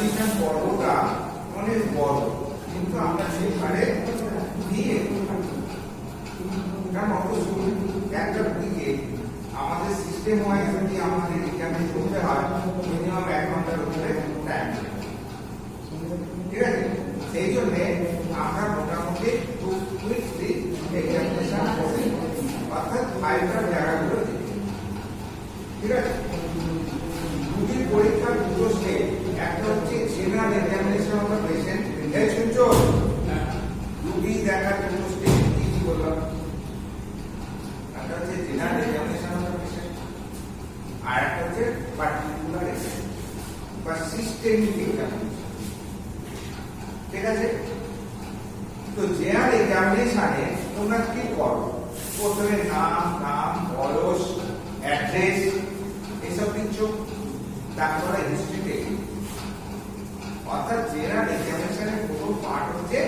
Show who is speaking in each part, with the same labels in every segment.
Speaker 1: Examination পর্বটা অনেক বড়, কিন্তু আমরা সেখানে দিয়ে কারণ অত একটা দিকে আমাদের সিস্টেম ওয়াইজ যদি আমাদের এক্সামে করতে হয় মিনিমাম 1 ঘন্টার উপরে টাইম, ঠিক আছে? সেই জন্য আমরা মোটামুটি 2 উইকলি এক্সামিনেশন করি, অর্থাৎ 5টা জায়গাগুলো দেখি, ঠিক আছে? রুগীর পরীক্ষার দুটো স্টেজ, একটা হচ্ছে general examination of the patient, এই শুনছো? রুগী দেখার দুটো স্টেজ কি কি বললাম? একটা হচ্ছে general examination of the patient, আর একটা হচ্ছে পার্টিকুলার বা সিস্টেমিক এক্সামিনেশন, ঠিক আছে? তো জেনারেল এক্সামিনেশনে তোমরা কি করো? প্রথমে নাম, বয়স, অ্যাড্রেস এসব কিছু, তারপরে হিস্ট্রিতে, অর্থাৎ জেনারেল এক্সামিনেশনের প্রথম পার্ট হচ্ছে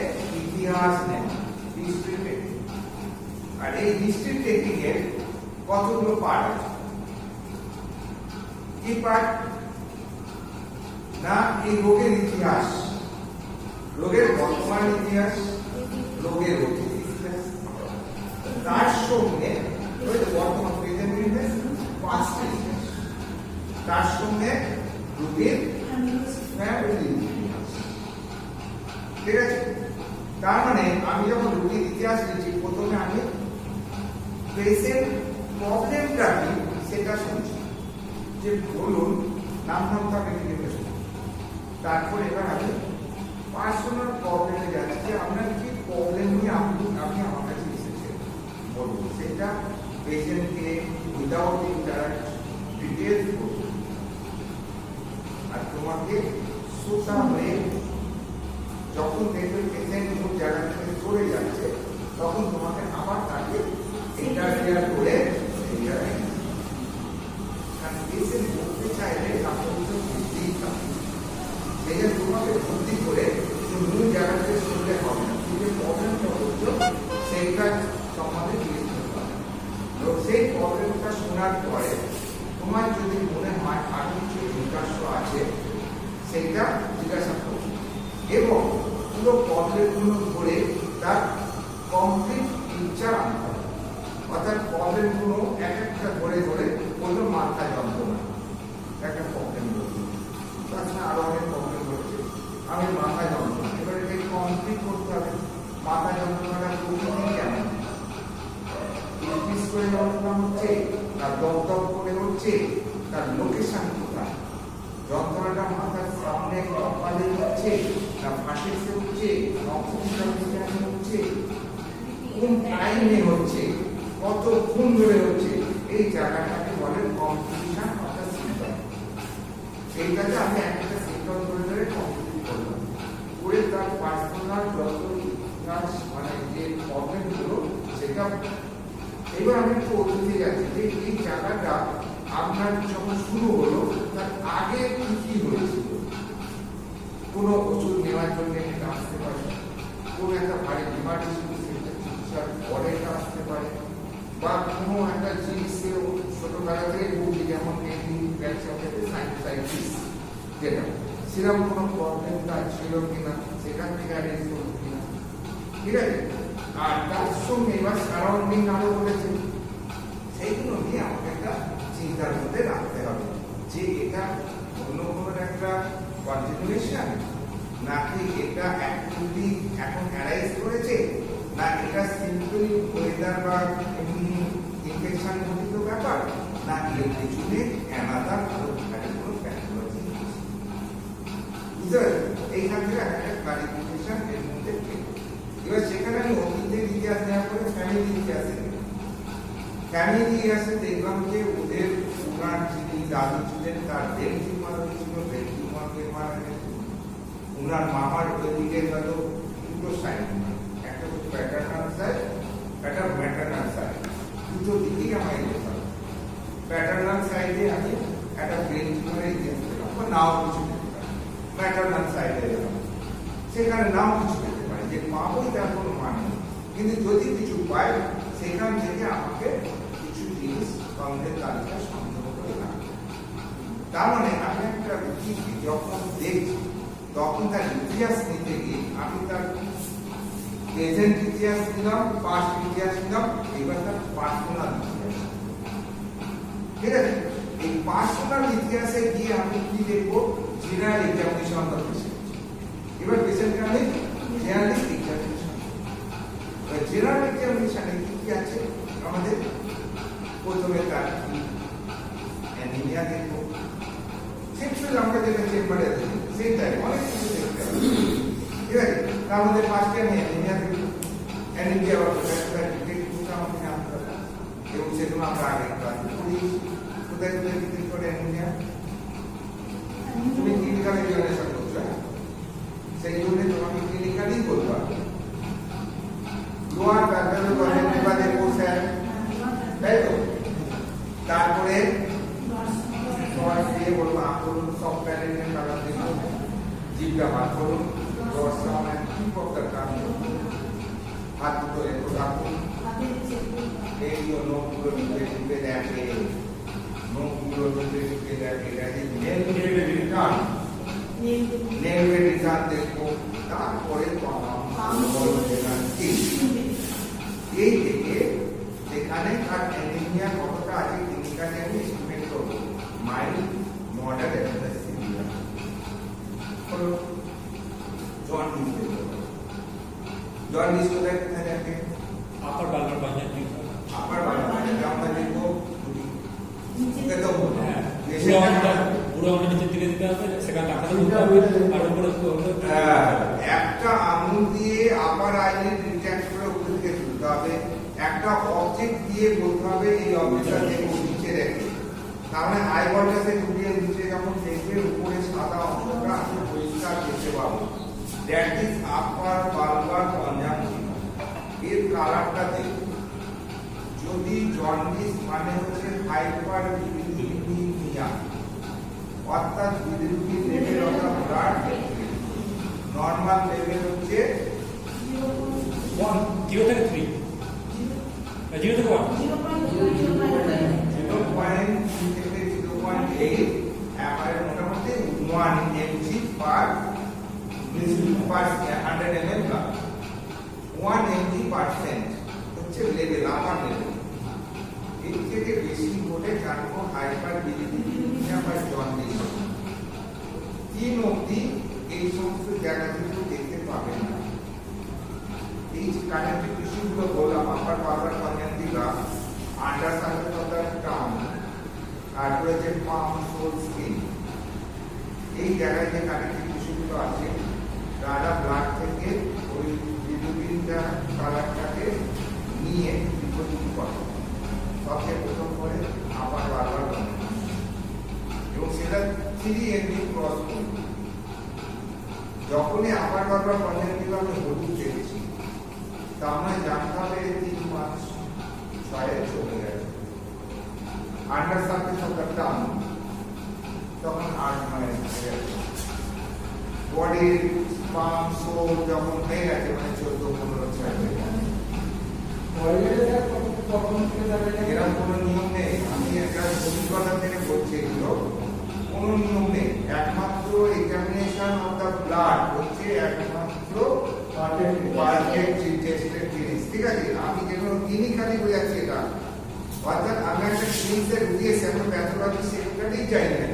Speaker 1: ইতিহাস নেওয়া, হিস্ট্রি টেকনিক। আর এই হিস্ট্রি টেকনিকের কতগুলো পার্ট আছে? কি পার্ট না? এই রোগের ইতিহাস, রোগের বর্তমান ইতিহাস, রোগের অতীত ইতিহাস, তার সঙ্গে বর্তমান প্রেজেন্ট ইতিহাস, পাস্ট ইতিহাস, তার সঙ্গে রোগের ফ্যামিলি ইতিহাস, ঠিক আছে? তার মানে আমি যখন রোগীর ইতিহাস লিখছি, প্রথমে আমি পেশেন্ট প্রবলেমটা কি সেটা শুনছি, যে বলুন নামটা আমি লিখে ফেলছি। তারপর এবার আমি পার্সোনাল প্রবলেমে যাচ্ছি, যে আপনার কি প্রবলেম নিয়ে আপনি আমার কাছে এসেছেন বলুন, সেটা পেশেন্টকে উইদাউট ইন্টারাক্ট ডিটেলস বলুন। আর তোমাকে শ্রোতা হয়ে যখন দেখবে পেশেন্ট কোন জায়গা থেকে সরে যাচ্ছে, তখন তোমাকে আবার তাকে ইন্টারফেয়ার করে পেশেন্ট বলতে চাইলে আপনার বুদ্ধি থাকে, তোমাকে বুদ্ধি করে মূল জায়গা থেকে শুনলে হবে না, যে প্রবলেমটা হচ্ছে সেইটা সম্বন্ধে জিজ্ঞেস করতে হবে। তো সেই প্রবলেমটা শোনার পরে তোমার যদি মনে হয় আরো কিছু জিজ্ঞাসা আছে, সেইটা জিজ্ঞাসা করবে এবং পুরো প্রবলেমগুলো ধরে তার কমপ্লিট পিকচার আনতে হবে। অর্থাৎ প্রবলেমগুলো এক একটা ধরে ধরে কোনো মাথা যন্ত্রণা একটা প্রবলেম বলছে, তাছাড়া আরো অনেক প্রবলেম হচ্ছে, আমি মাথা যন্ত্রণা, এবার এটাকে কমপ্লিট করতে হবে। মাথা যন্ত্রণাটা প্রতিদিন কেমন, করে যন্ত্রণা হচ্ছে, তার দপ করে হচ্ছে, তার লোকেশন কোথায়, যন্ত্রণাটা মাথার সামনে কপালে হচ্ছে না ফাঁসিতে হচ্ছে, হচ্ছে, কোন টাইমে হচ্ছে, কতক্ষণ ধরে হচ্ছে, এই জায়গাটাকে বলে কমপ্লিশন অফ দ্য সিম্পটম। এইটাকে আমি একটা সিম্পটম ধরে ধরে কমপ্লিট করলাম, করে তার পার্সোনাল যত মানে যে প্রবলেমগুলো সেটা। এবার আমি একটু অতীতে যাচ্ছি, যে এই জায়গাটা আপনার যখন শুরু হলো তার আগে কি কি হয়েছিল, কোনো ওষুধ নেওয়ার জন্য এটা আসতে পারে, কোনো একটা ভারী ইমার্জেন্সি চিকিৎসার পরে এটা আসতে পারে, বা কোনো একটা জিনিসে ছোটবেলা থেকে ভুগি, যেমন সাইনোসাইটিস, যেটা সেরকম কোনো প্রবলেম তার ছিল কিনা, সেখান থেকে অ্যারেঞ্জ করলো কিনা, ঠিক আছে? আর তার সঙ্গে এবার সারাউন্ডিং আরো বলেছে, সেইগুলো নিয়ে আমাকে একটা চিন্তার মধ্যে রাখতে হবে, যে এটা অন্য কোনো একটা কন্টিনিউশন, নাকি এটা অ্যাক্টিভলি এখন অ্যারাইজ করেছে, না এটা সিম্পলি ওয়েদার বা ইনফেকশন ঘটিত ব্যাপার, না এর পিছনে অ্যানাদার কোনো প্যাথোলজি। এইখান থেকে একটা ক্লারিফিকেশন এর মধ্যে পেল। এবার সেখানে আমি অতীতের ইতিহাস নেওয়ার পরে ফ্যামিলি ইতিহাসে দেখলাম যে ওদের ওনার যিনি দাদু ছিলেন তার ব্রেন টিউমার হয়েছিল, ব্রেন টিউমার মারা গেছে। ওনার মামার ওইদিকে হয়তো দুটো সাইড, একটা হচ্ছে প্যাটার্নাল সাইড, একটা ম্যাটার্নাল সাইড, দুটো দিকেই আমায় যেতে হবে। প্যাটার্নাল সাইডে আমি একটা ব্রেন টিউমারের ইতিহাস পেলাম, বা নাও কিছু পেতে পারি। ম্যাটার্নাল সাইডে গেলাম, সেখানে নাও কিছু পেতে পারি, যে পাবোই তার কোনো মানে, কিন্তু যদি কিছু পাই সেখান থেকে আমাকে কিছু জিনিস কমপ্লেন তালিকা সংগ্রহ করে রাখতে। তার মানে আমি একটা রুগীকে যখন দেখছি তখন তার ইতিহাস নিতে গিয়ে আমি তার প্রেজেন্ট ইতিহাস নিলাম, পাস্ট ইতিহাস নিলাম, এবার তার পার্সোনাল ইতিহাস। ঠিক আছে, এই পার্সোনাল ইতিহাসে গিয়ে আমি কি দেখবো, general examination of the patient. এবার পেশেন্টকে আমি জেনারেলিস্ট এক্সামিনেশন, জেনারেল এক্সামিনেশনে কি কি আছে আমাদের, প্রথমে তার অ্যানিমিয়া দেখবো, সেক্সুয়াল আমরা যেটা চেম্বারে আছে সেটাই অনেক কিছু দেখতে হবে। ঠিক আছে, তার মধ্যে ফার্স্টে আমি অ্যানিমিয়া দেখবো, অ্যানিমিয়া বা ডিটেক্ট আমাকে আনতে হবে এবং সেগুলো আমরা আগে ক্লাসে পড়িয়েছি। কোথায় কোথায় ডিটেক্ট করে অ্যানিমিয়া, তুমি ক্লিনিক্যাল এক্সামিনেশন করছো, সেই জন্য তোমাকে ক্লিনিক্যালি করতে হবে। লোয়ার প্যারালাল কনজেক্টিভাল কোর্সের, তাই তো? তারপরে দিয়ে বলবো আঁকড়ুন, সব প্যারেন্টের কালার দেখুন, জিভটা হাত করুন, রসায়ন কি করতে কারণ হাত দুটো একটু রাখুন, এই নখগুলো টিপে দেখে, নখগুলো টিপে দেখে, নেলবে রিটার্ন দেখবো, তারপরে এই থেকে সেখানে তার অ্যানিমিয়া কতটা আছে ক্লিনিক্যালি আমি এস্টিমেট করবো, মাইল্ড, মডারেট এবং সিভিয়ার। হলো জন্ডিস দেখবো, জন্ডিস কোথায় কোথায় দেখে,
Speaker 2: আপার বাল্বার বাজার,
Speaker 1: আপার বাল্বার আমরা দেখবো নিচে তো
Speaker 2: পুরো আমরা নিচের দিকে দিতে হবে, সেখানে টাকাটা দিতে হবে, আর উপরে
Speaker 1: একটা আঙুল দিয়ে আপার আইলেট রিট্যাক্ট করে উপর দিকে তুলতে হবে, একটা অবজেক্ট দিয়ে বলতে হবে এই অবজেক্টটা দেখো নিচে রেখে, তার মানে আইবলটাকে ঢুকিয়ে নিচে যখন দেখবে উপরে সাদা অংশটা আমি পরিষ্কার দেখতে পাবো, দ্যাট ইজ আপার বাল্বার কনজাংশন। এর কালারটা দেখুন, যদি জন্ডিস মানে হচ্ছে হাইপার বিলিরুবিনিয়া, অর্থাৎ bilirubin level of the blood normal level হচ্ছে
Speaker 2: 0 থেকে 3, 0 থেকে 1,
Speaker 1: 0.3 থেকে 0.8, এবারে মোটামুটি 1 mg per 100 ml blood, 1 mg% হচ্ছে লেভেল, আপার লেভেল। এর থেকে বেশি হলে জানবো হাইপার বিলিরুবিনিয়া বা জন্ডিস। 3 অবধি এই সমস্ত জায়গা কিন্তু দেখতে পাবেন না। এই যে কানেক্টিভ টিস্যুগুলো বললাম, upper bulbar conjunctiva, under surface of the tongue, তারপরে যে পাম, সোল, স্কিন, এই জায়গায় যে কানেক্টিভ টিস্যুগুলো আছে তারা ব্লাড থেকে ওই বিলিরুবিনটা কালারটাকে নিয়ে বিপরীত করে, সবচেয়ে প্রথম করে আপার বাল্বার কনজাংটিভা, এবং সেটা 3 mg ক্রস করবে। যখনই আপার বাল্বার কনজাংটিভা আমি হলুদ দেখছি, তা আমরা জানতে হবে 3 মাস 6 চলে গেছে। Under surface of the tongue তখন 8 মাস হয়ে গেছে। বডির পাম, সোল যখন হয়ে গেছে মানে 14-15 ছয় হয়ে গেছে। এরকম কোনো নিয়ম নেই, আমি একটা অভিজ্ঞতা থেকে বলছি, এগুলো কোনো নিয়ম নেই। একমাত্র এক্সামিনেশন অফ দ্য ব্লাড হচ্ছে একমাত্র পারফেক্ট টেস্টের জিনিস। ঠিক আছে, আমি যেগুলো ক্লিনিক্যালি বোঝাচ্ছি এটা, অর্থাৎ আমি একটা ক্লিনিক্যাল রুগিয়েছি, আমি প্যাথোলজি সেক্টরেই চাই না,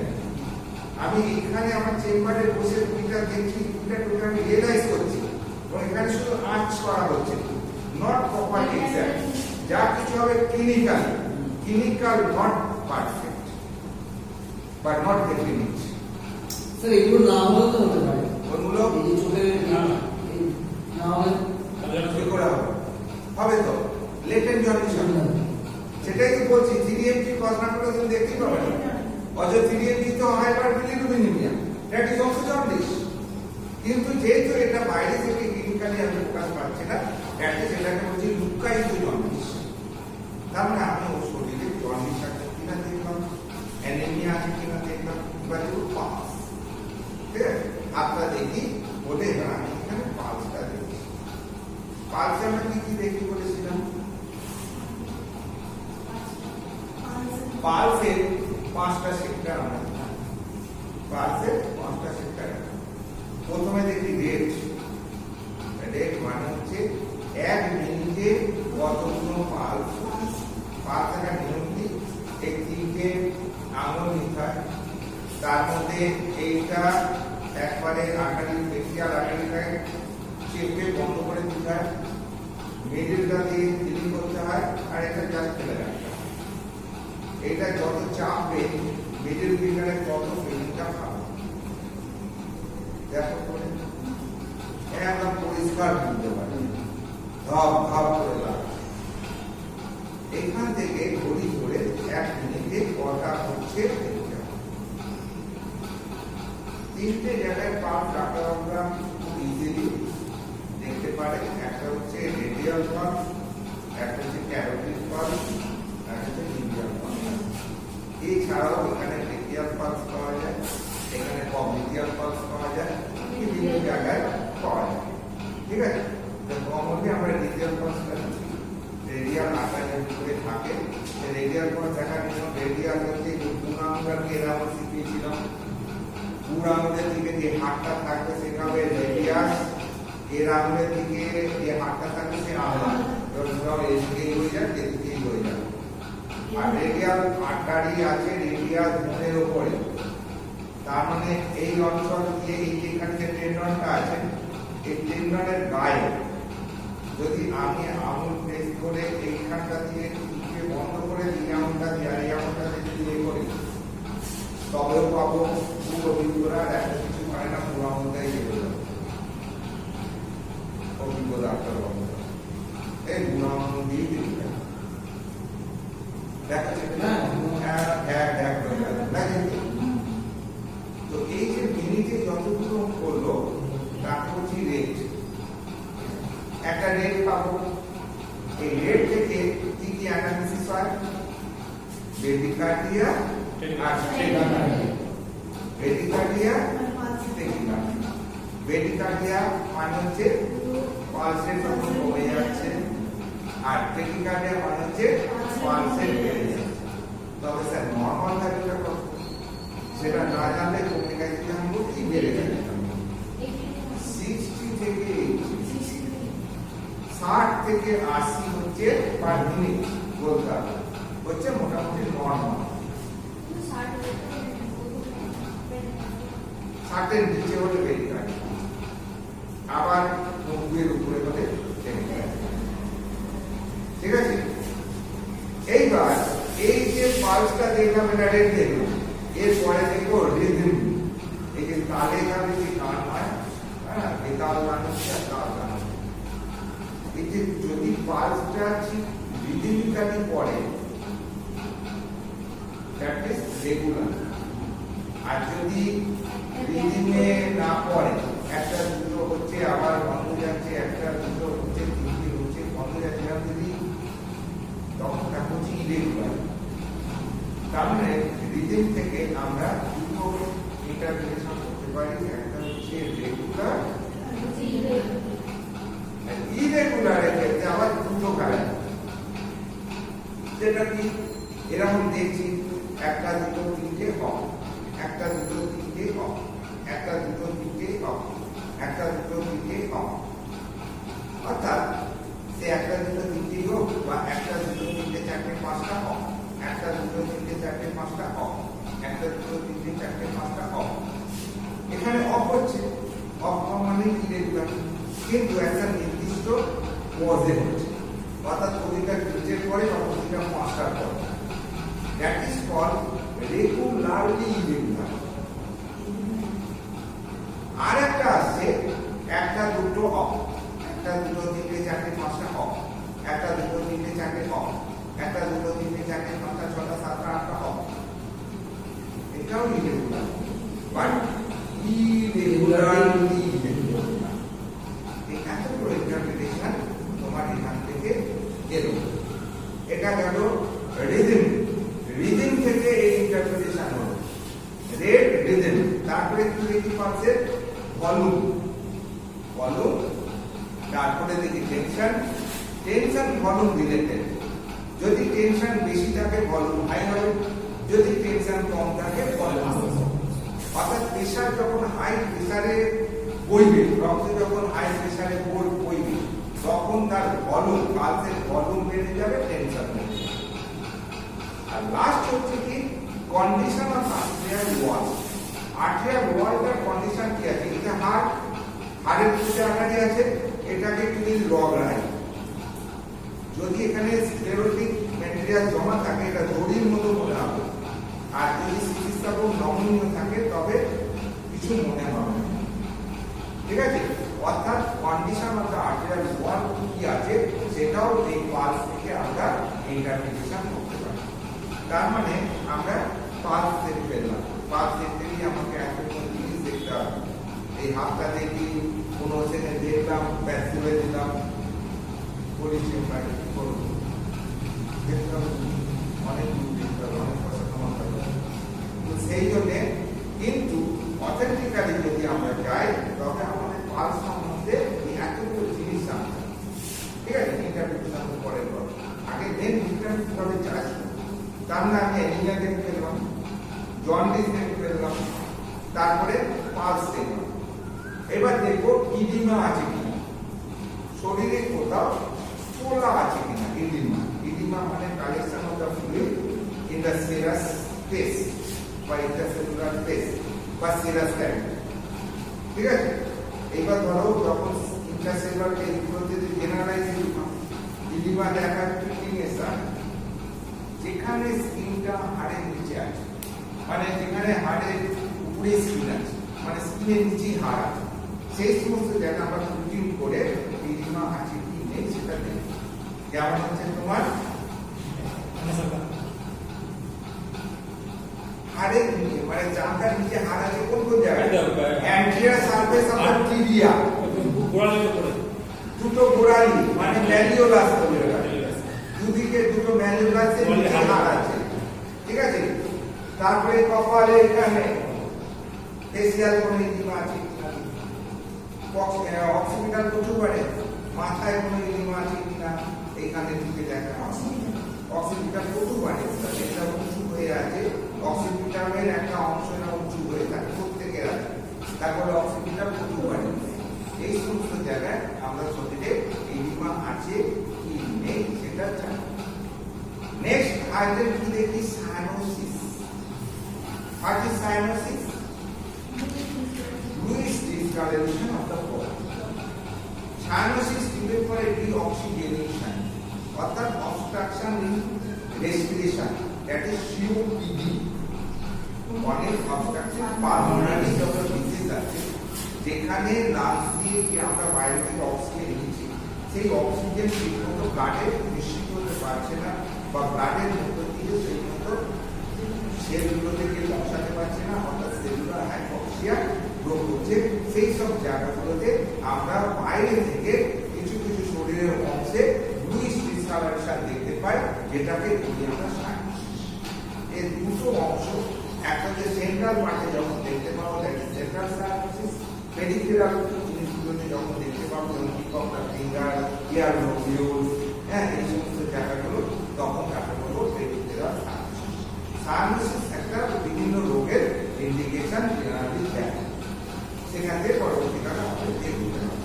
Speaker 1: আমি এখানে আমার চেম্বারে বসে রুগীটা দেখছি, রুগীটা আমি রিয়েলাইজ করছি, এবং এখানে শুধু আঁচ করা হচ্ছে, নট প্রপার এক্সাম। যা কিছু হবে clinical, not perfect but not definite.
Speaker 3: Sir এগুলো না হলে তো হতে পারে,
Speaker 1: ওগুলো
Speaker 3: এই যে চোখের না হলে
Speaker 1: কি করে হবে তো লেটেন্ট জন্ডিস, সেটাই তো বলছি। 3 mg ক্রস না করলে তুমি দেখতেই পাবে না, অথচ 3 mg তো hyper bilirubinaemia, that is also jaundice. কিন্তু যেহেতু এটা বাইরে থেকে ক্লিনিক্যালি আমি প্রকাশ পাচ্ছি না, দ্যাট ইজ এটাকে বলছি লুকায়িত জন্ডিস। তার মানে আমি ওর শরীরে জন্ডিস আছে কিনা দেখলাম, অ্যানিমিয়া আছে কিনা দেখলাম, এবার দেখো পালস। ঠিক আছে, হাতটা দেখি বলে এবার আমি এখানে পালসটা দেখি। পালসে আমরা কি কি দেখি বলেছিলাম, পালসের 5টা সেক্টর আমরা, পালসের 5টা সেক্টর। এবারে আর্টারি ফেসিয়াল আর্টারিটাকে চেপে বন্ধ করে দিতে হয়, মিডিলটা দিয়ে ফিলিং করতে হয়, আর এটা জাস্ট ফেলে রাখতে হয়। এটা যত চাপবে মিডিল ফিঙ্গারে তত ফিলিংটা ভালো। দেখো করে একদম পরিষ্কার বুঝতে পারে, ধপ ধপ করে লাগে। এখান থেকে ঘড়ি ধরে 1 মিনিটে কটা হচ্ছে দেখতে হবে। 3টে জায়গায় পার্ট রাখা আমরা খুব ইজিলি দেখতে পারে। একটা হচ্ছে রেডিয়াল পালস, একটা হচ্ছে ক্যারোটিড পালস, একটা হচ্ছে লিনিয়ার পালস। এছাড়াও এখানে রেডিয়াল পালস পাওয়া যায়, এখানে কমিডিয়াল পালস পাওয়া যায়, বিভিন্ন জায়গায় পাওয়া যায়। ঠিক আছে, তো কমনলি আমরা রেডিয়াল পালসটা নিচ্ছি। রেডিয়াল আকারের উপরে থাকে। রেডিয়াল পালস দেখার জন্য রেডিয়াল হচ্ছে পুরো আঙুলকে এরকম শিখিয়েছিলাম। পুরো আঙুলের দিকে যে হাতটা থাকবে সেটা হবে রেডিয়াস, এর আঙুলের দিকে যে হাতটা থাকবে সে আলনা। ধরো এদিকেই হয়ে যায়, এদিকেই হয়ে যায়। আর রেডিয়াল আর্টারি আছে রেডিয়াল বোনের উপরে, তার মানে এই অঞ্চল দিয়ে এই যেখানে যে টেন্ডনটা আছে এই টেন্ডনের গায়ে যদি আমি আঙুল প্রেস করে এইখানটা দিয়ে টিপে বন্ধ করে দিই, আঙুলটা দিয়ে আর এই আঙুলটা দিয়ে করি, তবেও পাবো পুরো অভিজ্ঞতা। একটা কিছু পারে না, পুরো আঙুলটাই কেটে যাবে অভিজ্ঞতা একটা অবস্থা। এই বুড়ো আঙুল দিয়ে দিই দেখা যাচ্ছে। তো এই যে মিনিটে যতগুলো করলো তাকে হচ্ছে রেট। একটা রেট পাবো, এই রেট থেকে কি কি অ্যানালিসিস হয়? ব্রেডিকার্ডিয়া আর টেকিকার্ডিয়া। ব্রেডিকার্ডিয়া টেকিকার্ডিয়া। ব্রেডিকার্ডিয়া মানে হচ্ছে পালস রেট যখন কমে যাচ্ছে, আর টেকিকার্ডিয়া মানে হচ্ছে পালস রেট বেড়ে যাচ্ছে। তবে স্যার নরমাল ভ্যালুটা কত সেটা না জানলে কমিউনিকেশন কি বেড়ে যাবে 60 থেকে 60 থেকে 80 হচ্ছে পার মিনিট বলতে হবে, হচ্ছে মোটামুটি নরমাল। 60 এর নিচে হলে বেড়ে যায়, আবার 90 এর উপরে হলে কমে যায়। ঠিক আছে, এইবার এই যে পালসটা দেখলাম এটা রেট দেখলাম, এরপরে দেখবো রিদম। এই যে তালে তালে যে গান হয়, হ্যাঁ, বেতাল গান হচ্ছে আর তাল গান হচ্ছে। এই যে যদি পালসটা ঠিক রিদমিক্যালি পড়ে, দ্যাট ইজ রেগুলার। আর যদি রিদমে না পড়ে, একটা দুটো হচ্ছে আবার বন্ধ যাচ্ছে, একটা দুটো হচ্ছে তিনটে হচ্ছে বন্ধ যাচ্ছে, যদি তখন তা হচ্ছে ইরেগুলার। তার মানে রিদম থেকে আমরা দুটো ইন্টারপ্রিটেশন করতে পারি, একটা হচ্ছে রেগুলার, ইরেগুলারের ক্ষেত্রে আবার দুটো কারণ। যেটা কি এরকম দেখছি, একটা দুটো তিনটে অফ, একটা দুটো তিনটে অফ, একটা দুটো তিনটে অফ, একটা দুটো তিনটে অফ। অর্থাৎ সে একটা দুটো তিনটে হোক বা একটা দুটো তিনটে চারটে পাঁচটা অফ, একটা দুটো তিনটে চারটে পাঁচটা অফ, একটা দুটো তিনটে চারটে পাঁচটা অফ। এখানে অফ হচ্ছে, অফ মানে ইরেগুলার, কিন্তু একটা নির্দিষ্ট পজে হচ্ছে, অর্থাৎ প্রতিটা তিনটের পরে বা প্রতিটা পাঁচটার পরে। That is called regularly irregular. আর একটা আসছে একটা দুটো অফ, একটা দুটো তিনটে চারটে পাঁচটা অফ, একটা দুটো তিনটে চারটে অফ, একটা দুটো তিনটে চারটে পাঁচটা ছটা সাতটা আটটা অফ। এটাও ইরেগুলার, বাট ইরেগুলারলি ইরেগুলার। এই এতগুলো ইন্টারপ্রিটেশন তোমার এখান থেকে এলো। এটা গেল রিদম। রিদম থেকে এই ইন্টারপ্রিটেশন হলো রেট রিদম। তারপরে কি দেখি পাচ্ছে ভলিউম, ভলিউম। তারপরে দেখি টেনশন, টেনশন ভলিউম রিলেটেড। যদি টেনশন বেশি থাকে ভলিউম হাই হবে, যদি টেনশন কম থাকে ভলিউম কম। অর্থাৎ প্রেসার যখন হাই প্রেসারে বইবে, রক্ত যখন হাই প্রেসারে বইবে, তখন তার ভলিউম, পালসের ভলিউম বেড়ে যাবে, টেনশন বেড়ে যাবে। আর লাস্ট হচ্ছে কি condition of arterial wall. Arterial ওয়ালটার কন্ডিশন কি আছে? এটা হাড়ের মধ্যে আকারে আছে, এটাকে তুমি লগ রাখি। যদি এখানে স্ক্লেরোটিক ম্যাটেরিয়াল জমা থাকে এটা দড়ির মতো মনে হবে, আর যদি স্থিতিস্থাপক নমনীয় থাকে তবে কিছু মনে হবে না। ঠিক আছে? অর্থাৎ কন্ডিশন অফ দ্য আর্টেরিয়াল ওয়াল কি আছে সেটাও এই পালস থেকে আমরা ইন্টারপ্রিটেশন করতে পারি। তার মানে আমরা পালস দেখে পেলাম, পালস দেখতে গিয়ে আমাকে একটা জিনিস দেখতে হবে। এই হাতটা দেখি কোনো সেখানে দেখলাম, ব্যাস তুলে দিলাম, পরিচয় পাই করবো, দেখতে হবে অনেক দূর দেখতে হবে, অনেক পয়সা কামাতে হবে। তো সেই জন্যে কিন্তু অথেন্টিক্যালি যদি আমরা যাই তবে আমাদের পালস সম্বন্ধে এই এতগুলো জিনিস জানতে হবে। ঠিক আছে? ইন্টারপ্রিটেশন পরের পর আগে মেন ডিফারেন্স কিভাবে চাই, তার মানে আমি অ্যানিমিয়া দেখতে পেলাম, জন্ডিস দেখতে পেলাম, তারপরে পালস দেখলাম। এবার দেখবো ইডিমা আছে কিনা, শরীরে কোথাও ফোলা আছে কিনা। ইডিমা মানে collection of the fluid in the serous space বা ইন্টারসেলুলার স্পেস বা সেরাস ক্যাভিটি। ঠিক আছে? এইবার ধরো যখন ইন্টারসেলুলার এগুলোতে জেনারেলাইজ ইডিমা দেখার ফিটিংয়ের যেখানে স্কিনটা হাড়ের নিচে আছে, মানে যেখানে হাড়ের উপরে স্কিন আছে, মানে স্কিনের নিচেই হাড় আছে, সেই সমস্ত জায়গা আমরা রুটিন করে ইডিমা আছে কি নেই সেটা দেখি। যেমন হচ্ছে তোমার হাড়ের নিচে, মানে জাঁঘার নিচে হাড় আছে কোন কোন জায়গায়? Anterior surface of the tibia, দুটো গোড়ালি মানে ম্যালিওলাস বলে ওটা, দুদিকে দুটো ম্যালিওলাসের নিচে হাড় আছে। ঠিক আছে? তারপরে কপালে এখানে ফেসিয়াল কোন ইডিমা আছে, অক্সিপিটাল প্রচুবারে মাথায় কোন ইডিমা আছে কিনা এইখানে দিকে দেখা অক্সিপিটাল প্রচুবারে এটা উঁচু হয়ে আছে, অক্সিপিটালের একটা অংশ না উঁচু হয়ে থাকে, প্রত্যেকের আছে। তারপরে অক্সিপিটাল প্রচুবারে, এই সমস্ত জায়গায় আমরা শরীরে ইডিমা আছে কি নেই সেটা জানি। নেক্সট আইটেম কি দেখি? Cyanosis. What is cyanosis? Fluid discoloration of the body. Cyanosis depends for a deoxygenation, অর্থাৎ obstruction in respiration, that is COPD. অনেক obstruction pulmonary যত ডিজিজ আছে যেখানে লাংস দিয়ে কি আমরা বাইরে থেকে অক্সিজেন নিচ্ছি, সেই অক্সিজেন ঠিকমতো ব্লাডে নিশ্চিত হতে পারছে না বা ব্লাডের মধ্যে দিয়ে সেই মতো সেলগুলো থেকে পৌঁছাতে পারছে না, অর্থাৎ সেলুলার হাইপক্সিয়া রোগ হচ্ছে। সেই সব জায়গাগুলোতে আমরা বাইরে থেকে কিছু কিছু শরীরের অংশে ব্লুইশ ডিসকালারেশন দেখতে পাই, যেটাকে বলি আমরা সাইনোসিস। এর দুটো অংশ, একটা হচ্ছে সেন্ট্রাল পার্টে যখন দেখতে পাবো that is central cyanosis, peripheral জিনিসগুলোতে যখন দেখতে পাবো যেমন tip of the finger, year lobule, হ্যাঁ এই সমস্ত জায়গাগুলো তখন তাকে বলবো পেরিফেরাল সাইনোসিস। সাইনোসিস একটা বিভিন্ন রোগের ইন্ডিকেশন জেনারেলি দেয়, সেখান থেকে পরবর্তীকালে আমাদের দেখতে হবে।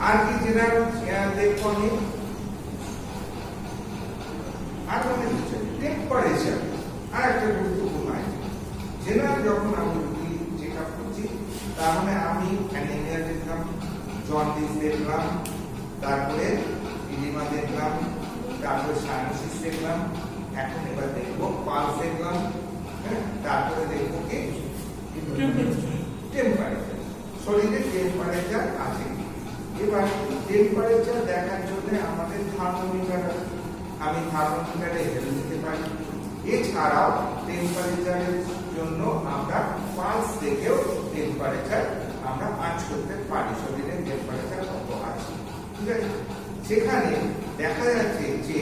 Speaker 1: আর কি জেনারেল দেখবো আমি, আর অনেক কিছু টেম্পারেচার আর একটা গুরুত্বপূর্ণ আইটেম। জেনারেল যখন আমি রুগী চেক আপ করছি তার মানে আমি অ্যানিমিয়া দেখলাম, জন্ডিস দেখলাম, তারপরে ইডিমা দেখলাম, তারপরে সাইনোসিস দেখলাম, এখন এবার দেখবো পালস দেখলাম, তারপরে দেখবো কি টেম্পারেচার, শরীরে টেম্পারেচার আছে। এবার টেম্পারেচার দেখার জন্য আমাদের থার্মোমিটার আছে, আমি থার্মোমিটারে হেলে দিতে পারি। এছাড়াও টেম্পারেচারের জন্য আমরা পালস দেখেও টেম্পারেচার আমরা আঁচ করতে পারি, শরীরের টেম্পারেচার কত আছে। ঠিক আছে? সেখানে দেখা যাচ্ছে যে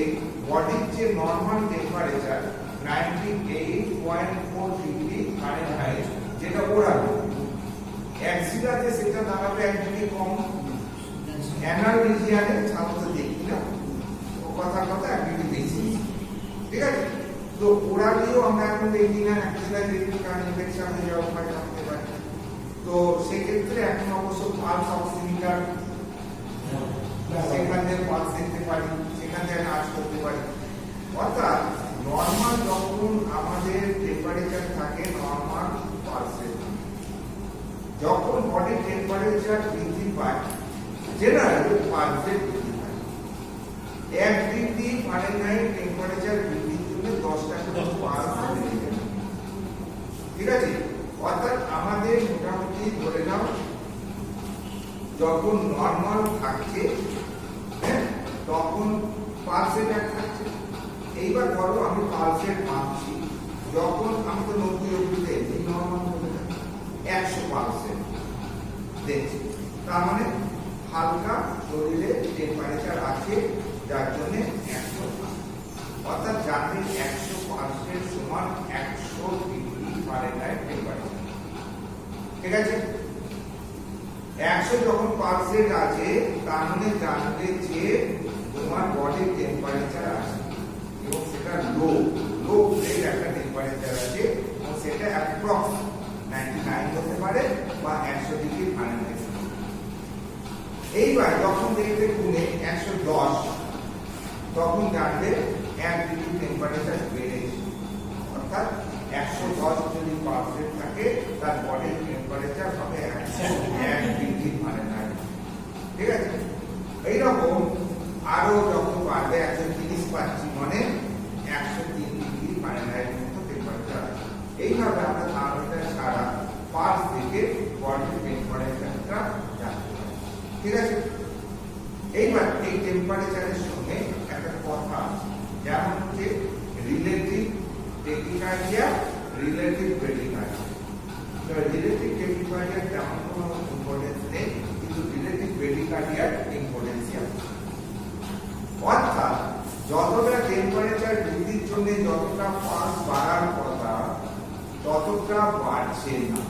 Speaker 1: বডির যে নর্মাল টেম্পারেচার 98.4 ডিগ্রি ফারেনহাইট, যেটা ওরাল, অ্যাক্সিলাতে সেটা দাঁড়াবে এক ডিগ্রি কম, অ্যানাল রিজিয়নে সাধারণত দেখি না, ও কথা এক ডিগ্রি বেশি। ঠিক আছে? তো ওরালিও আমরা এখন দেখি না, অ্যাক্সিলায় দেখি কারণ ইনফেকশন হয়ে যাওয়ার ভয় থাকতে পারে। তো সেক্ষেত্রে এখন অবশ্য পালস অক্সিমিটার, সেখান থেকে পালস দেখতে পারি, সেখান থেকে কাজ করতে পারি। অর্থাৎ নর্মাল যখন আমাদের টেম্পারেচার থাকে নর্মাল পালসের, টেম্পারেচার বৃদ্ধি পায় জেনারেলি পালসের বৃদ্ধি পায় 1 ডিগ্রি ফারেনহাইট টেম্পারেচার বৃদ্ধির জন্য 10টা করে পালস বেড়ে যায়। ঠিক আছে, অর্থাৎ আমাদের মোটামুটি ধরে নাও যখন নর্মাল থাকছে হ্যাঁ তখন পালসের এক থাকছে। এইবার ধরো আমি পালসের মাপছি, যখন আমি তো 90 এই নর্মাল হয়ে যায় 100 পালসের দেখছি, তার মানে হালকা শরীরে টেম্পারেচার আছে যার জন্য 100 অর্থাৎ যাতে 100 পালসের সমান 100 ডিগ্রি ফারেনহাইট টেম্পারেচার। ঠিক আছে, 100 যখন পালসের আছে তার মানে জানবে যে তোমার বডির টেম্পারেচার আছে এবং সেটা লো গ্রেড একটা টেম্পারেচার আছে এবং সেটা অ্যাপ্রক্স 99 হতে পারে বা 100 ডিগ্রি ফারেনহাইট। এইবার যখন দেখবে গুণে 110 তখন জানবে 1 ডিগ্রি টেম্পারেচার বেড়েছে, অর্থাৎ 110 যদি পালসের থাকে তার বডির টেম্পারেচার হবে 101 ডিগ্রি ফারেনহাইট। ঠিক আছে, এইরকম আরো যখন বাড়বে 130 পাচ্ছি মানে 103 ডিগ্রি ফারেনহাইট মতো টেম্পারেচার আছে। এইভাবে আমরা থার্মোমিটার ছাড়া পালস থেকে বডির টেম্পারেচারটা জানতে পারি। ঠিক আছে, এইবার এই টেম্পারেচারের সঙ্গে একটা কথা আছে, যেমন হচ্ছে রিলেটিভ টেকিকার্ডিয়া, রিলেটিভ ব্রেডিকার্ডিয়া। তো রিলেটিভ টেকিকার্ডিয়া তেমন কোনো ইম্পর্টেন্স নেই, কিন্তু রিলেটিভ ব্রেডিকার্ডিয়ার ইম্পর্টেন্স আছে। অর্থাৎ যতটা টেম্পারেচার বৃদ্ধির জন্য যতটা পালস বাড়ার কথা ততটা বাড়ছে না।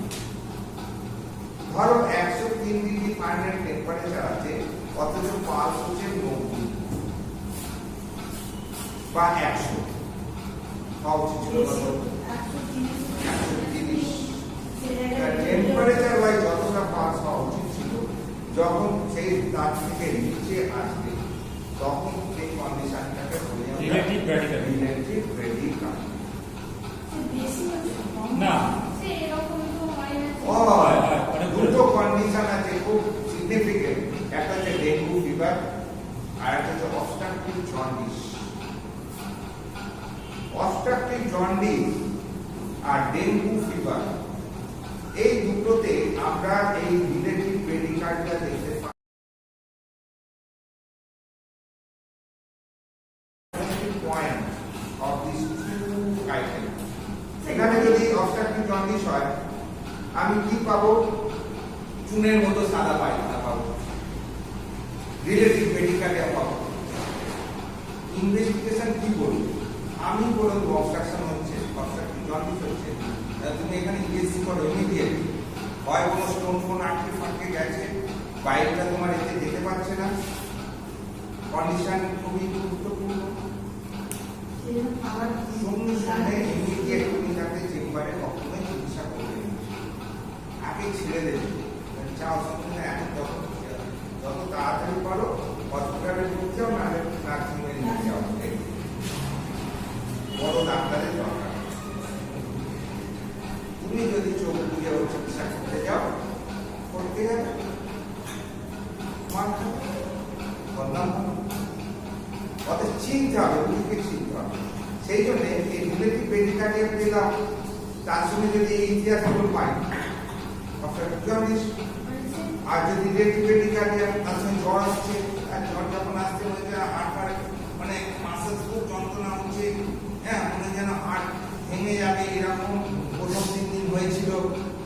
Speaker 1: ধরো 103 ডিগ্রি ফারেনহাইট টেম্পারেচার আছে অথচ পালস হচ্ছে 90 বা 100 হওয়া উচিত ছিল 130। টেম্পারেচার ওয়াইজ যতটা পালস হওয়া উচিত ছিল যখন সেই তার থেকে নিচে আসবে তখন সেই কন্ডিশনটাকে বলে
Speaker 2: রিলেটিভ ব্রেডিকার্ডিয়া।
Speaker 1: রিলেটিভ ব্রেডিকার্ডিয়া
Speaker 2: না
Speaker 1: দুটো কন্ডিশন আছে খুব সিগনিফিকেন্ট, একটা হচ্ছে ডেঙ্গু ফিভার আর একটা হচ্ছে অবস্ট্রাকটিভ জন্ডিস। অবস্ট্রাকটিভ জন্ডিস আর ডেঙ্গু ফিভার এই দুটোতে আমরা এই রিলেটিভ ব্রেডিকার্ডিয়া দেখতে পাই। Point of these two items. এখানে যদি অবস্ট্রাকটিভ জন্ডিস হয় আমি কি পাবো? চুনের মতো সাদা পায়খানা পাবো, রিলেটিভ ব্রেডিকার্ডিয়া পাবো। ইনভেস্টিগেশন কি বলবো? আমি বলবো অবস্ট্রাকশন হচ্ছে, অবস্ট্রাকটিভ জন্ডিস হচ্ছে। তুমি এখানে ইএসসি করো ইমিডিয়েট, হয় কোনো স্টোন ফোন আটকে ফাটকে গেছে, বাইকটা তোমার এতে যেতে পারছে না, কন্ডিশন খুবই গুরুত্বপূর্ণ। সঙ্গে সঙ্গে ইমিডিয়েট তুমি তাকে চেম্বারে কখনোই চিকিৎসা করবে না, আগে ছেড়ে দেবে। চাও সঙ্গে এখন যত তাড়াতাড়ি পারো হসপিটালে নিয়ে যাও, নাহলে নার্সিং হোমে নিয়ে যাও, বড় ডাক্তারের দরকার। তুমি যদি চোখ বুঝে চিকিৎসা করতে যাও করতে যাবে অত চিনতে হবে, বুঝতে চিনতে হবে। সেই জন্য এই রিলেটিভ ব্রেডিকার্ডিয়া পেলাম, তার সঙ্গে যদি এই ইতিহাসগুলো পাই জন্ডিস, আর যদি রিলেটিভ ব্রেডিকার্ডিয়া তার সঙ্গে জ্বর আসছে, আর জ্বর যখন আসতে হয়ে যায় হাড় মানে মাসেল খুব যন্ত্রণা হচ্ছে, হ্যাঁ মনে যেন হাড় ভেঙে যাবে, এরকম প্রথম 3 দিন হয়েছিল।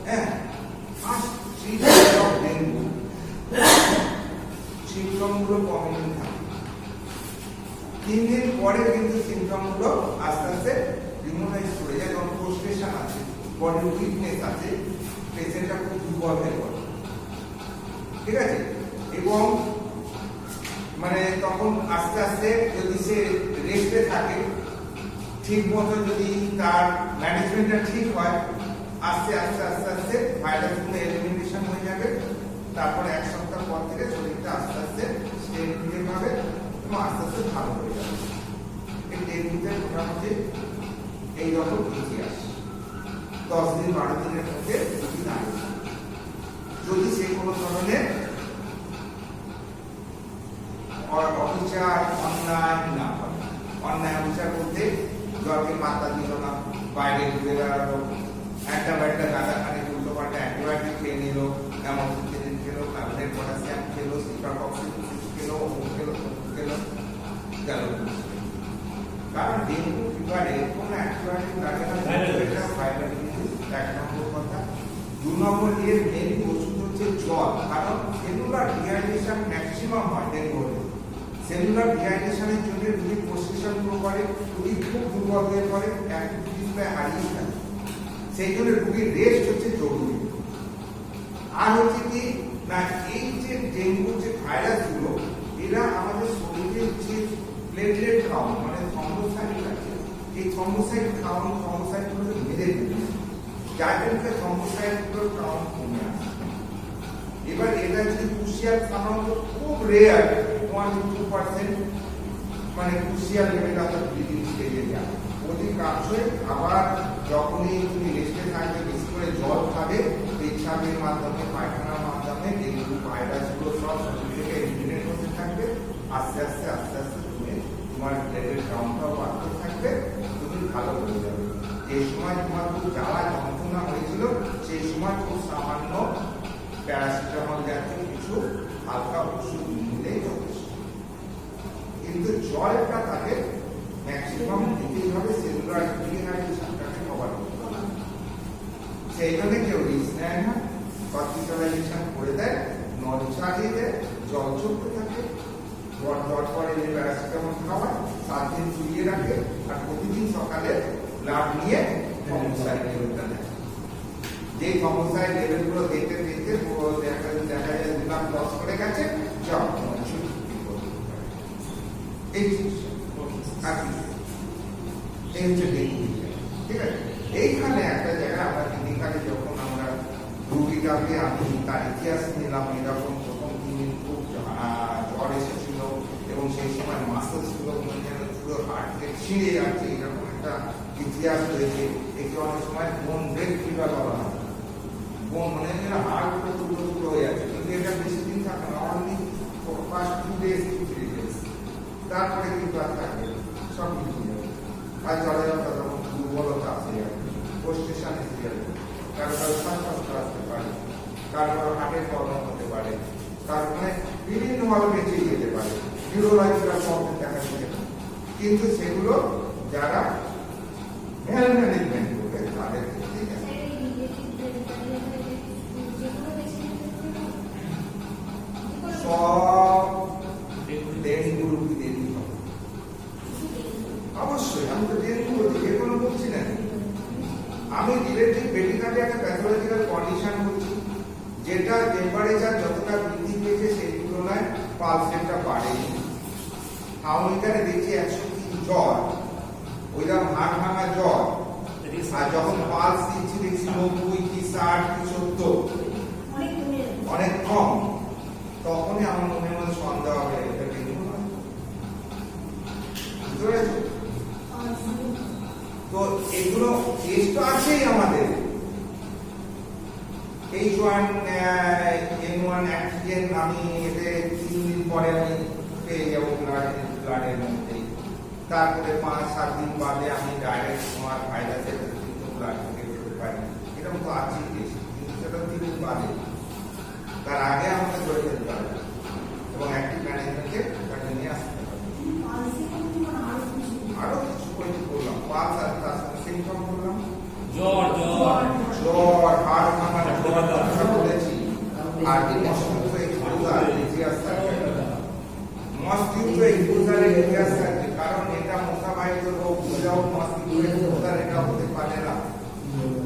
Speaker 1: হ্যাঁ ফার্স্ট 3 days of ডেঙ্গু সিমটমগুলো কমন থাকে, 3 দিন পরে কিন্তু সিমটমগুলো আস্তে আস্তে রিমোটাইজ করে যায়, যখন ফ্রাস্ট্রেশন আছে, বডির উইকনেস আছে, পেশেন্টটা খুব দুর্বল হয়ে পড়ে। ঠিক আছে, এবং মানে তখন আস্তে আস্তে যদি সে রেস্টে থাকে, ঠিক মতো যদি তার ম্যানেজমেন্টটা ঠিক হয়, আস্তে আস্তে আস্তে আস্তে ভাইরাসগুলো এলিমিনেশন হয়ে যাবে। তারপরে 1 সপ্তাহ পর থেকে শরীরটা আস্তে আস্তে স্টেট নিতে পারবে এবং আস্তে আস্তে ভালো হয়ে যাবে। এই ডেঙ্গুতে মোটামুটি এইরকম ইতিহাস 10 দিন 12 দিনের মধ্যে রোগী দাঁড়িয়ে। যদি সে কোনো ধরনের অফিসার অন্যায় না করে। অন্যায় অফিসার বলতে জলকে পাত্তা দিল না, বাইরে ঘুরে বেড়ালো, একটা বাড়িটা গাঁদা খানে উল্টো পাল্টা অ্যান্টিবায়োটিক খেয়ে নিল, অ্যামোক্সিসিলিন খেলো, কার্বনেট পটাশিয়াম খেলো, সিপ্রাকক্সিন খেলো, খেলো গেল। কারণ ডেঙ্গু ফিভারে কোনো অ্যান্টিবায়োটিক লাগে না, এটা ভাইরাল ডিজিজ, এক নম্বর কথা। দু নম্বর এর মেন ওষুধ হচ্ছে জল, কারণ সেলুলার ডিহাইড্রেশন ম্যাক্সিমাম হয় ডেঙ্গু। সেলুলার ডিহাইড্রেশনের জন্য রোগী প্রসেশন করে, রোগী খুব দুর্বল হয়ে পড়ে, অ্যাক্টিভিটি প্রায় হারিয়ে ফেলে। সেই জন্য রোগীর রেস্ট হচ্ছে জরুরি। আর হচ্ছে কি না, এই যে ডেঙ্গু যে ভাইরাসগুলো, এরা আমাদের শরীরের যে প্লেটলেট কাউন্ট মানে থ্রম্বোসাইট আছে, এই থ্রম্বোসাইট কাউন্ট থ্রম্বোসাইটগুলো মেরে দেবে, যার জন্য থ্রম্বোসাইটগুলোর কাউন্ট কমে আসে। এবার এটা যদি ক্রুশিয়াল, সাধারণত খুব রেয়ার 1-2% মানে ক্রুশিয়াল লেভেল আপনার ব্লিডিং স্টেজে যায়। অধিকাংশই আবার যখনই তুমি রেস্টে থাকবে, বেশি করে জল খাবে, পেচ্ছাপের মাধ্যমে, পায়খানার মাধ্যমে ডেঙ্গু ভাইরাসগুলো সব শরীর থেকে এলিমিনেট হতে থাকবে। আস্তে আস্তে আস্তে আস্তে তুমি তোমার ব্লাডের কাউন্টটাও বাড়তে থাকবে, তুমি ভালো হয়ে যাবে। যে সময় তোমার খুব জ্বালা যন্ত্রণা হয়েছিল, সেই সময় খুব সামান্য প্যারাসিটামল জাতীয় কিছু হালকা ওষুধ নিলেই যথেষ্ট। কিন্তু জলটা তাকে ম্যাক্সিমাম দিতেই হবে, সেলুলার ডিহাইড্রেশনটাকে কভার করতে হবে। সেই জন্য কেউ রিস্ক নেয় না, হসপিটালাইজেশন করে দেয়, নল চালিয়ে দেয়, জল চলতে থাকে, জ্বর পরে যে প্যারাসিটামল খাওয়ায়, 7 দিন চুলিয়ে রাখে, আর প্রতিদিন সকালে ব্লাড নিয়ে থ্রম্বোসাইট লেভেলটা দেয়। যে থ্রম্বোসাইট লেভেলগুলো দেখতে দেখতে দেখা যায় 2 লাখ লস করে গেছে, যাও এই হচ্ছে ডেঙ্গু। ঠিক আছে, এইখানে একটা জায়গা আমরা ক্লিনিকালে যখন আমরা রোগীটাকে আমি তার ইতিহাস নিলাম, এরকম প্রথম দিন খুব জ্বর এসেছিল এবং সেই সময় মাসেলস গুলো পুরো হার্ট রেট ছিঁড়ে যাচ্ছে, এরকম একটা ইতিহাস রয়েছে। একে অনেক সময় বোন ব্রেক ফিভার বলা হয়, বোন মানে হার্ট পুরো টুকরো টুকরো হয়ে যাচ্ছে, কিন্তু এটা বেশি দিন থাকে না, only first 2 days to 3 days, তারপরে কিন্তু আর থাকবে সব কিছু যাবে। আর জলযাত্রা তখন দুর্বলতা আসে যাবে, প্রস্টেশন এসে যাবে, কারো কারো শ্বাসকষ্ট আসতে পারে, কারো কারো হার্টের প্রবলেম হতে পারে, তার মানে বিভিন্নভাবে বেঁচে যেতে পারে, নিউরোলজিক্যাল প্রবলেম দেখা দিতে পারে। কিন্তু সেগুলো যারা হেলথ ম্যানেজমেন্ট করবে তাদের ক্ষেত্রে সব ডেঙ্গু রোগীদের অবশ্যই। আমি তো ডেঙ্গু বলছি, যে কোনো বলছি না, আমি রিলেটিভ পেডিকার্ডিয়াক প্যাথোলজিক্যাল কন্ডিশন বলছি, যেটা টেম্পারেচার যতটা বৃদ্ধি পেয়েছে সেই তুলনায় পালস রেটটা বাড়েনি। থার্মোমিটারে দেখছি 103 জ্বর, ওইরকম হাড় ভাঙা জ্বর, আর যখন পালস দিচ্ছি দেখছি 90 কি 60 কি 70, অনেক কম। তখনই আমার মনের মধ্যে সন্দেহ হবে এটা ডেঙ্গু নয়। বুঝতে পেরেছো? তো এগুলো টেস্ট তো আছেই আমাদের, H1N1 অ্যান্টিজেন আমি এতে 3 দিন পরে আমি পেয়ে যাবো ব্লাডের মধ্যে, তারপরে 5-7 দিন বাদে আমি ডাইরেক্ট তোমার ভাইরাসের ব্লাড থেকে পেতে পারি, এরকম তো আছেই টেস্ট, কিন্তু সেটা 3 দিন বাদে, তার আগে আমাকে ধরে ফেলতে হবে এবং অ্যাক্টিভ ম্যানেজমেন্টকে তাকে নিয়ে আসতে হবে। আরো কিছু পয়েন্ট করলাম, পাঁচ আর তার সাথে সিমটম করলাম, জ্বর, হাড় ভাঙা, বলেছি, আর মস্তিষ্ক এক্সপোজার ইতিহাস থাকবে, মস্তিষ্ক এক্সপোজারের ইতিহাস থাকবে, কারণ এটা মশাবাহিত রোগ, বুঝাও মস্তিষ্ক এক্সপোজার এটা হতে পারে না,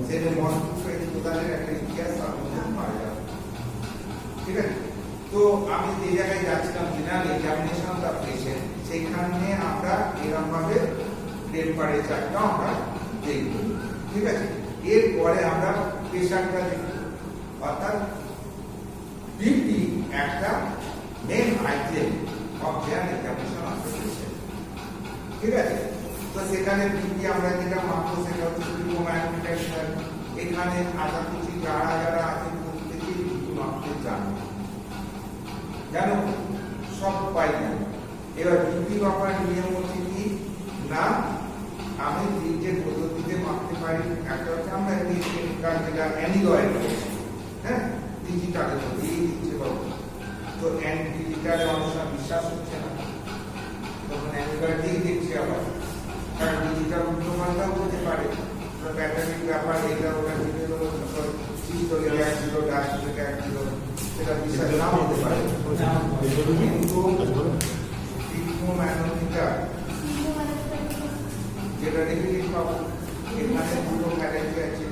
Speaker 1: সেটা মস্তিষ্ক এক্সপোজারের একটা ইতিহাস আপনাদের পাওয়া যাবে। ঠিক আছে, তো আমি যে জায়গায় যাচ্ছিলাম general examination of the patient, সেখানে আমরা এরকম ভাবে টেম্পারেচারটা আমরা দেখব। ঠিক আছে, এরপরে আমরা প্রেশারটা দেখব, অর্থাৎ বিপি একটা main item of general examination of the patient. ঠিক আছে, তো সেখানে বিপি আমরা যেটা মাপবো সেটা হচ্ছে গ্লুকোমাইগ্রেশন। এখানে আশা করছি যারা যারা আছে প্রত্যেকেই মাপতে জানো জানো সব পাই না। এবার বিক্রি মাপার নিয়ম হচ্ছে কি না আমি যে পদ্ধতিতে মাপতে পারি একটা হচ্ছে আমরা যেটা অ্যানিলয়েড হ্যাঁ ডিজিটালে তো দিয়ে দিচ্ছে বাবু তো ডিজিটালে মানুষরা বিশ্বাস হচ্ছে না তখন অ্যানিলয়েড দিয়ে দিচ্ছে আবার কারণ ডিজিটাল উল্টোপাল্টাও হতে পারে ব্যাটারির ব্যাপার এটা ওটা দিতে হলো সিস্টোরিয়াল 1 ডায়াস্টোরিক 1 সেটা বিশ্বাস নাও হতে পারে কিন্তু ম্যানোমিটার যেটা নেগেটিভ পাবো এখানে দুটো ক্যাটাগরি আছে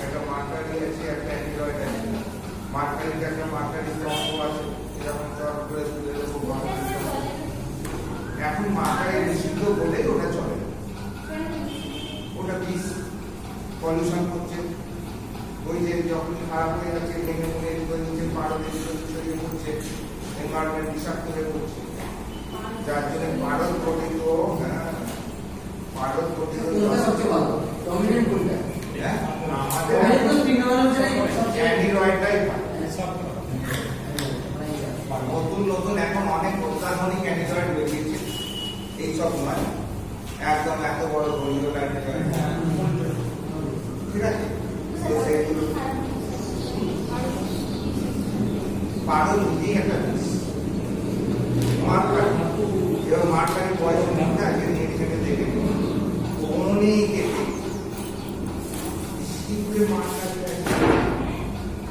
Speaker 1: একটা মার্কারি আছে একটা অ্যান্ড্রয়েড আছে মার্কারিতে একটা মার্কারি তরঙ্গ আছে এরকম তরঙ্গ করে তুলে দেবো এখন মার্কারি নিষিদ্ধ বলে ওটা চলে ওটা বিষ পলিউশন করছে ওই যে যখন খারাপ হয়ে যাচ্ছে ভেঙে ভেঙে নিচে পারদের ছড়িয়ে পড়ছে এনভায়রনমেন্ট বিষাক্ত হয়ে পড়ছে যার জন্য ভারত গঠিত ভারত গঠিত
Speaker 3: সবচেয়ে ভালো ডমিনেন্ট কোনটা
Speaker 1: আমাদের অ্যান্ড্রয়েডটাই নতুন নতুন এখন অনেক অত্যাধুনিক অ্যান্ড্রয়েড বেরিয়েছে এইসব নয় একদম এত বড় গরিব অ্যান্ড্রয়েড ঠিক আছে তো সেগুলো পারো নিজেই একটা জিনিস মার্কারি এবার মার্কারি বয়স নিতে আগে নেট থেকে দেখে অনেক শীতে মার্কারি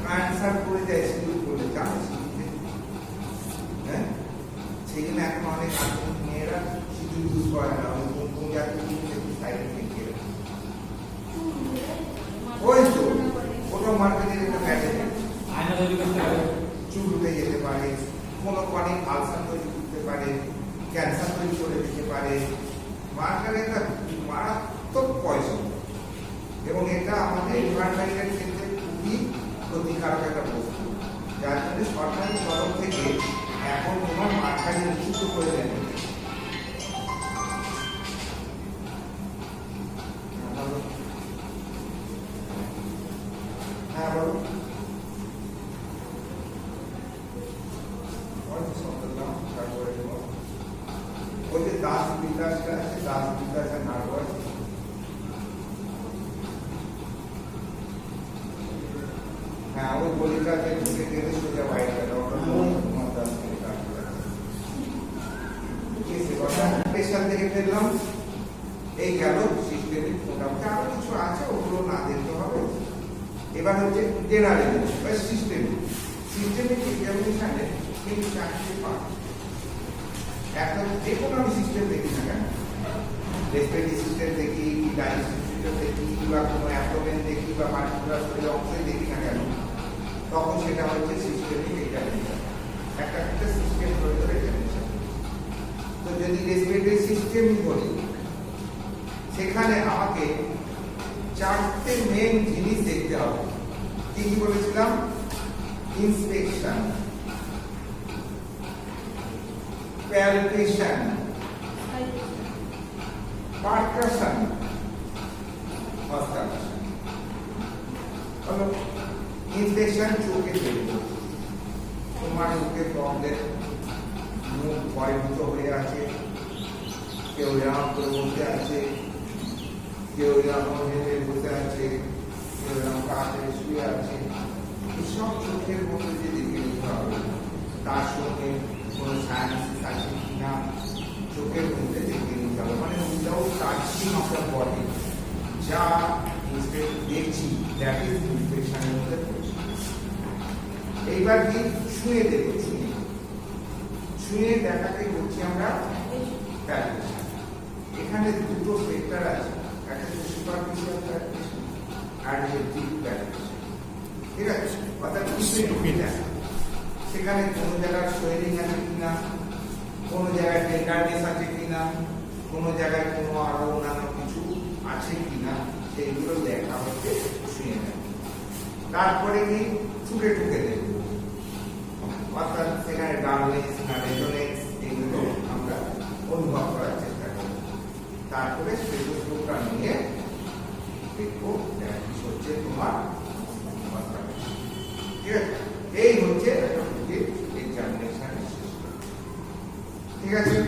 Speaker 1: ক্যান্সার করে যায় স্কুল করে জানো হ্যাঁ সেই জন্য এখন অনেক আধুনিক মেয়েরা শুধু ইউজ করে না ওই কোন জাতীয় জিনিস সাইড থেকে ওই তো ওটা মার্কেটের একটা প্যাকেজ
Speaker 2: আয়না তৈরি করতে হবে
Speaker 1: চুল উঠে যেতে পারে কোনো অনেক আলসার তৈরি করতে পারে ক্যান্সার তৈরি করে দিতে পারে মার্কারে একটা মারাত্মক পয়সা এবং এটা আমাদের এনভায়রনমেন্টের ক্ষেত্রে খুবই ক্ষতিকারক একটা বস্তু যার জন্য সরকারি তরফ থেকে এখন কোনো মার্কারি নিষিদ্ধ করে দেন হ্যাঁ বলো ওই যে দাস বিকাশটা আছে দাস বিকাশের নাটক হ্যাঁ ওই গলিটাতে ঢুকে গেলে সোজা বাইরে গেল ওটা তোমার দাস বিকাশ স্পেশাল থেকে ফেললাম এই গেল সিস্টেমিক মোটামুটি আরো কিছু আছে ওগুলো না দেখতে হবে এবার হচ্ছে জেনারেল বা সিস্টেমিক সিস্টেমিক এক্সামিনেশনে কিন্তু 4টে পার্ট একটা যে কোনো আমি সিস্টেম দেখি না কেন রেসপিরেটরি সিস্টেম দেখি কি ডাইজেস্টিভ সিস্টেম দেখি বা কোনো অ্যাবডোমেন দেখি বা পার্টিকুলার শরীরের অংশই দেখি না কেন তখন সেটা হচ্ছে সিস্টেমিক এক্সামিনেশন একটা সিস্টেম ধরে এক্সামিনেশন তো যদি রেসপিরেটরি সিস্টেম বলি সেখানে আমাকে 4টে মেন জিনিস দেখতে হবে কি কি বলেছিলাম ইন্সপেকশন palpation, percussion, auscultation. হলো ইনফেকশন চোখে দেখবো তোমার মুখে প্রবলেম মুখ ভয়ভীত হয়ে আছে কেউ এরকম করে বসে আছে কেউ এরকম ভেবে বসে আছে কেউ এরকম কাছে শুয়ে আছে সব চোখের মধ্যে যে দেখে নিতে হবে তার সঙ্গে কোনো সায়েন্স আছে কিনা চোখের মধ্যে দেখে নিতে হবে মানে without touching of the body যা দেখছি দ্যাট ইজ ইনফেকশনের মধ্যে পড়ছে এইবার কি ছুঁয়ে দেখো ছুঁয়ে দেখাকে বলছি আমরা প্যালপেশন এখানে দুটো সেক্টর আছে একটা হচ্ছে সুপারফিশিয়াল প্যালপেশন আর হচ্ছে ডিপ প্যালপেশন ঠিক আছে অর্থাৎ ঢুকে দেখা সেখানে কোনো জায়গায় সোয়েলিং আছে কিনা কোনো জায়গায় টেন্ডারনেস আছে কিনা কোনো জায়গায় কোনো আরো অন্যান্য কিছু আছে কিনা সেইগুলো দেখা হচ্ছে শুয়ে নেয় তারপরে কি ছুটে ঢুকে দেবে অর্থাৎ সেখানে ডালনেস না রেজোনেন্স এগুলো আমরা অনুভব করার চেষ্টা করি তারপরে স্টেথোস্কোপটা নিয়ে দেখবো হচ্ছে তোমার ঠিক আছে এই ঠিক আছে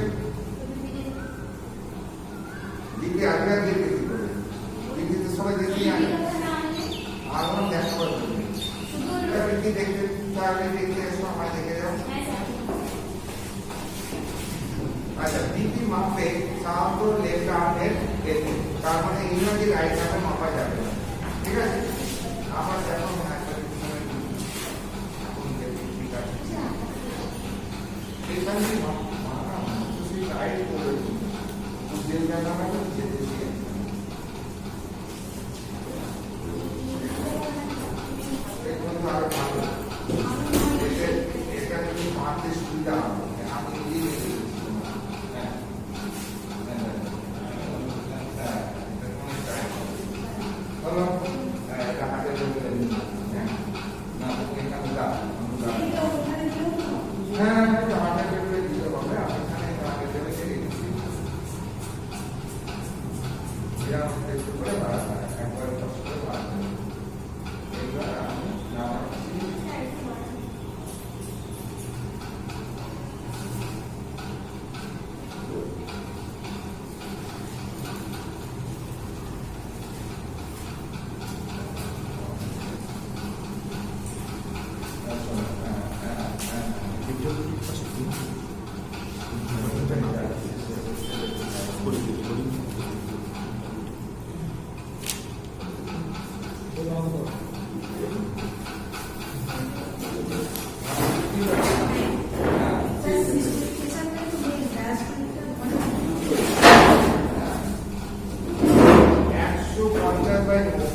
Speaker 1: ডিগ্রি আগে আগে ডিগ্রি করবে ডিগ্রিতে সবাই দেখি আগে আর কোনো দেখা করবে ডিগ্রি দেখতে তাহলে দেখতে সময় দেখে যাও আচ্ছা ডিগ্রি মাপে সাধারণত লেফট আর্মের এটি তার মানে ইংরেজি রাইট আর্মে মাপা যাবে না। ঠিক আছে আমার যেমন মনে হয় এখানে মানা তুমি রাইট করে যে জায়গাটা যেতে চাই এখন আর ভালো এটা তুমি মারতে সুবিধা হবে আমি নিজে হলো এটা হাতে ধরে না তুমি এখানে দাও হ্যাঁ হাতে ধরে দিতে হবে আমি এখানে হাতে ধরে দিচ্ছি এটা আমাদের একটু করে বাড়াতে একবার কষ্ট করে বাড়াতে এইবার আমি নামাচ্ছি একশো 50/90